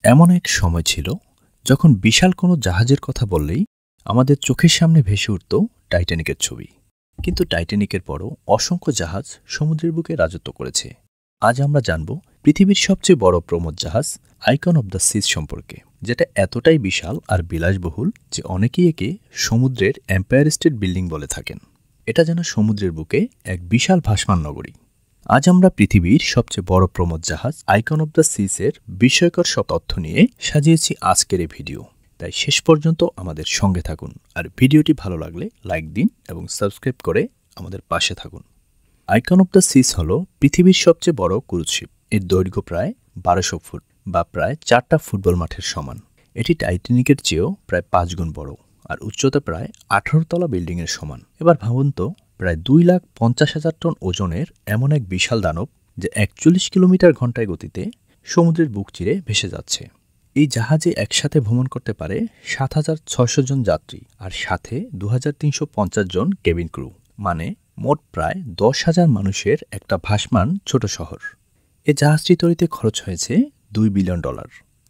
এমন এক সময় ছিল যখন বিশাল কোনো জাহাজের কথা বললেই আমাদের চোখের সামনে ভেসে উঠত টাইটানিকের ছবি। কিন্তু টাইটানিকের পরও অসংখ্য জাহাজ সমুদ্রের বুকে রাজত্ব করেছে। আজ আমরা জানব পৃথিবীর সবচেয়ে বড় প্রমোদ জাহাজ আইকন অব দ্য সিজ সম্পর্কে, যেটা এতটাই বিশাল আর বিলাসবহুল যে অনেকেই একে সমুদ্রের এম্পায়ার স্টেট বিল্ডিং বলে থাকেন। এটা যেন সমুদ্রের বুকে এক বিশাল ভাসমান নগরী। আজ আমরা পৃথিবীর সবচেয়ে বড় প্রমোদ জাহাজ আইকন অব দ্য সিজের বিস্ময়কর সব তথ্য নিয়ে সাজিয়েছি আজকের এই ভিডিও। তাই শেষ পর্যন্ত আমাদের সঙ্গে থাকুন, আর ভিডিওটি ভালো লাগলে লাইক দিন এবং সাবস্ক্রাইব করে আমাদের পাশে থাকুন। আইকন অব দ্য সিজ হল পৃথিবীর সবচেয়ে বড় ক্রুজ শিপ। এর দৈর্ঘ্য প্রায় 1200 ফুট বা প্রায় 4টা ফুটবল মাঠের সমান। এটি টাইটানিকের চেয়েও প্রায় 5 গুণ বড় আর উচ্চতা প্রায় 18 তলা বিল্ডিংয়ের সমান। এবার ভাবুন তো, প্রায় 2,50,000 টন ওজনের এমন এক বিশাল দানব যে 41 কিলোমিটার ঘন্টায় গতিতে সমুদ্রের বুক চিরে ভেসে যাচ্ছে। এই জাহাজে একসাথে ভ্রমণ করতে পারে 7,600 জন যাত্রী আর সাথে 2,350 জন কেবিন ক্রু, মানে মোট প্রায় 10,000 মানুষের একটা ভাসমান ছোট শহর। এ জাহাজটি তৈরিতে খরচ হয়েছে $2 বিলিয়ন,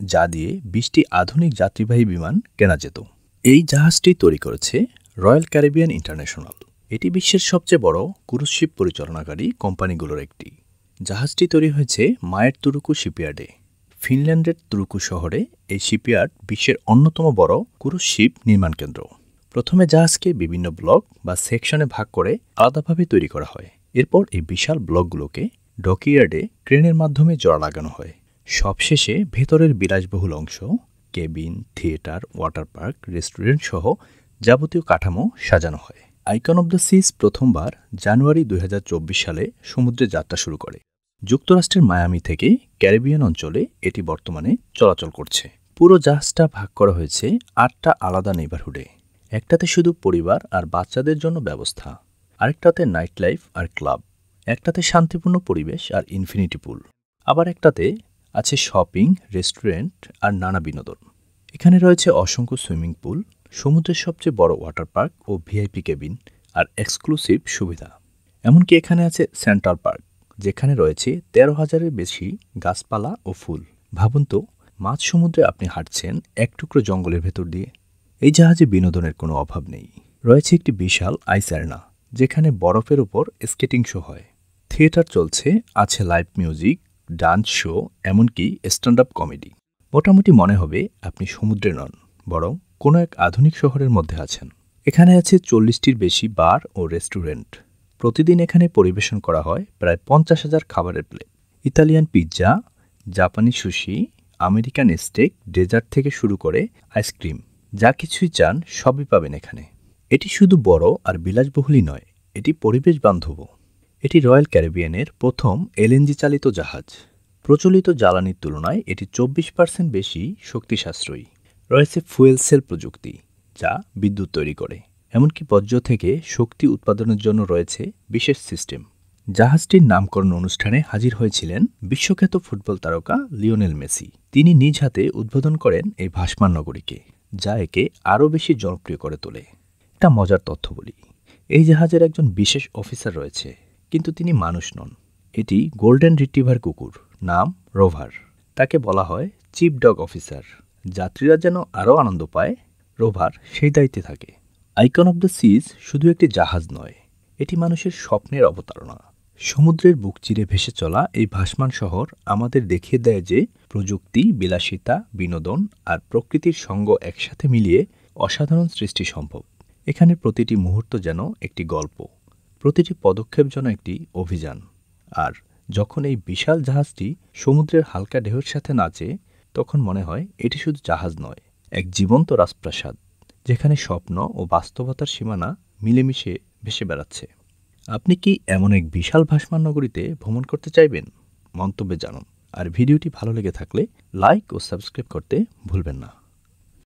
যা দিয়ে 20টি আধুনিক যাত্রীবাহী বিমান কেনা যেত। এই জাহাজটি তৈরি করেছে রয়্যাল ক্যারিবিয়ান ইন্টারন্যাশনাল। এটি বিশ্বের সবচেয়ে বড় ক্রুজ শিপ পরিচালনাকারী কোম্পানিগুলোর একটি। জাহাজটি তৈরি হয়েছে মায়ের তুরুকু শিপইয়ার্ডে। ফিনল্যান্ডের তুরুকু শহরে এই শিপইয়ার্ড বিশ্বের অন্যতম বড় ক্রুজ শিপ নির্মাণ কেন্দ্র। প্রথমে জাহাজকে বিভিন্ন ব্লক বা সেকশনে ভাগ করে আলাদাভাবে তৈরি করা হয়। এরপর এই বিশাল ব্লকগুলোকে ডকইয়ার্ডে ক্রেনের মাধ্যমে জোড়া লাগানো হয়। সবশেষে ভেতরের বিলাসবহুল অংশ, cabin, theatre, water park, restaurant সহ যাবতীয় কাঠামো সাজানো হয়। আইকন অব দ্য সিজ প্রথমবার জানুয়ারি 2024 সালে সমুদ্রে যাত্রা শুরু করে। যুক্তরাষ্ট্রের মায়ামি থেকে ক্যারিবিয়ান অঞ্চলে এটি বর্তমানে চলাচল করছে। পুরো জাহাজটা ভাগ করা হয়েছে 8টা আলাদা নেইবারহুডে। একটাতে শুধু পরিবার আর বাচ্চাদের জন্য ব্যবস্থা, আরেকটাতে নাইট লাইফ আর ক্লাব, একটাতে শান্তিপূর্ণ পরিবেশ আর ইনফিনিটি পুল, আবার একটাতে আছে শপিং, রেস্টুরেন্ট আর নানা বিনোদন। এখানে রয়েছে অসংখ্য সুইমিং পুল, সমুদ্রের সবচেয়ে বড় ওয়াটার পার্ক ও ভিআইপি কেবিন আর এক্সক্লুসিভ সুবিধা। এমনকি এখানে আছে সেন্ট্রাল পার্ক, যেখানে রয়েছে 13,000-এর বেশি গাছপালা ও ফুল। ভাবুন তো, মাঝ সমুদ্রে আপনি হাঁটছেন এক টুকরো জঙ্গলের ভেতর দিয়ে। এই জাহাজে বিনোদনের কোনো অভাব নেই। রয়েছে একটি বিশাল আইস অ্যারেনা, যেখানে বরফের উপর স্কেটিং শো হয়। থিয়েটার চলছে, আছে লাইভ মিউজিক, ডান্স শো, এমনকি স্ট্যান্ড আপ কমেডি। মোটামুটি মনে হবে আপনি সমুদ্রে নন, বরং কোনো এক আধুনিক শহরের মধ্যে আছেন। এখানে আছে 40টির বেশি বার ও রেস্টুরেন্ট। প্রতিদিন এখানে পরিবেশন করা হয় প্রায় 50,000 খাবারের প্লেট। ইতালিয়ান পিৎজা, জাপানি সুশি, আমেরিকান স্টেক, ডেজার্ট থেকে শুরু করে আইসক্রিম, যা কিছুই চান সবই পাবেন এখানে। এটি শুধু বড় আর বিলাসবহুলই নয়, এটি পরিবেশ বান্ধবও। এটি রয়্যাল ক্যারিবিয়ানের প্রথম এলএনজি চালিত জাহাজ। প্রচলিত জ্বালানির তুলনায় এটি 24% বেশি শক্তি সাশ্রয়ী। রয়েছে ফুয়েল সেল প্রযুক্তি, যা বিদ্যুৎ তৈরি করে। এমনকি বর্জ্য থেকে শক্তি উৎপাদনের জন্য রয়েছে বিশেষ সিস্টেম। জাহাজটির নামকরণ অনুষ্ঠানে হাজির হয়েছিলেন বিশ্বখ্যাত ফুটবল তারকা লিওনেল মেসি। তিনি নিজ হাতে উদ্বোধন করেন এই ভাসমান নগরীকে, যা একে আরও বেশি জনপ্রিয় করে তোলে। একটা মজার তথ্য বলি, এই জাহাজের একজন বিশেষ অফিসার রয়েছে, কিন্তু তিনি মানুষ নন। এটি গোল্ডেন রিট্রিভার কুকুর, নাম রোভার। তাকে বলা হয় চিফ ডগ অফিসার। যাত্রীরা যেন আরও আনন্দ পায়, রোভার সেই দায়িত্বে থাকে। আইকন অব দ্য সিজ শুধু একটি জাহাজ নয়, এটি মানুষের স্বপ্নের অবতারণা। সমুদ্রের বুক চিরে ভেসে চলা এই ভাসমান শহর আমাদের দেখিয়ে দেয় যে প্রযুক্তি, বিলাসিতা, বিনোদন আর প্রকৃতির সঙ্গ একসাথে মিলিয়ে অসাধারণ সৃষ্টি সম্ভব। এখানে প্রতিটি মুহূর্ত যেন একটি গল্প, প্রতিটি পদক্ষেপ যেন একটি অভিযান। আর যখন এই বিশাল জাহাজটি সমুদ্রের হালকা ঢেউয়ের সাথে নাচে, তখন মনে হয় এটি শুধু জাহাজ নয়, এক জীবন্ত রাজপ্রাসাদ, যেখানে স্বপ্ন ও বাস্তবতার সীমানা মিলেমিশে ভেসে বেড়াচ্ছে। আপনি কি এমন এক বিশাল ভাসমান নগরীতে ভ্রমণ করতে চাইবেন? মন্তব্যে জানান। আর ভিডিওটি ভালো লেগে থাকলে লাইক ও সাবস্ক্রাইব করতে ভুলবেন না।